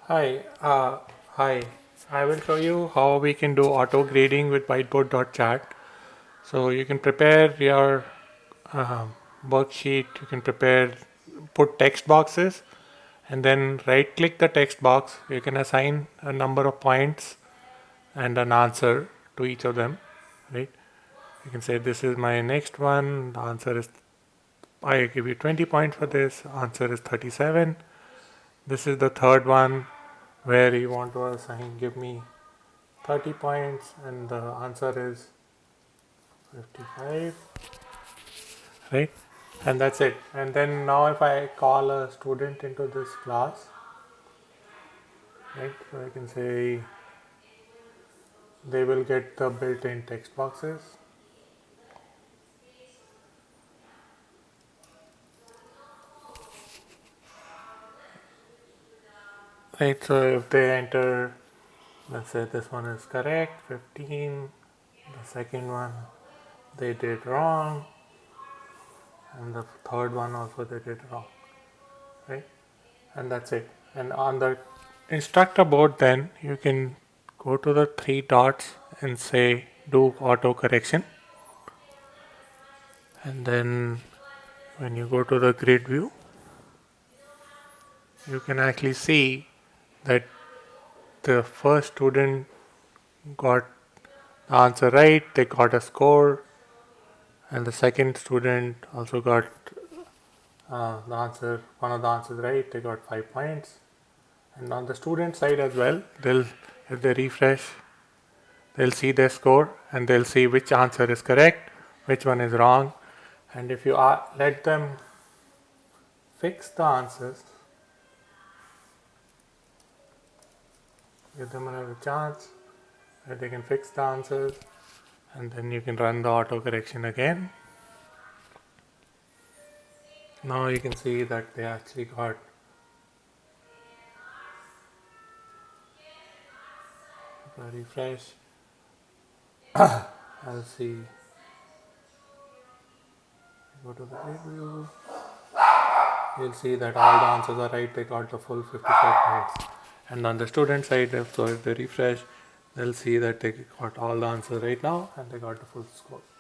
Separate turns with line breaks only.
Hi, hi. I will show you how we can do auto grading with whiteboard.chat. So you can prepare your um, worksheet. You can put text boxes, and then right click the text box. You can assign a number of points and an answer to each of them. Right? You can say this is my next one. The answer is I give you 20 points for this. Answer is 37. This is the third one where you want to assign give me 30 points and the answer is 55, right? And that's it. And then now if I call a student into this class, right, so I can say they will get the built-in text boxes, right? So if they enter, let's say this one is correct, 15, the second one they did wrong, and the third one also they did wrong, right? And that's it. And on the instructor board, then you can go to the three dots and say do auto correction. And then when you go to the grid view, you can actually see that the first student got the answer right, they got a score, and the second student also got one of the answers right, they got 5 points. And on the student side as well, if they refresh, they'll see their score and they'll see which answer is correct, which one is wrong. And if you let them fix the answers, give them another chance where they can fix the answers, and then you can run the auto correction again. Now you can see that they actually got a refresh. I'll see. Go to the review. You'll see that all the answers are right. They got the full 55 points. And on the student side, so if they refresh, they'll see that they got all the answers right now and they got the full score.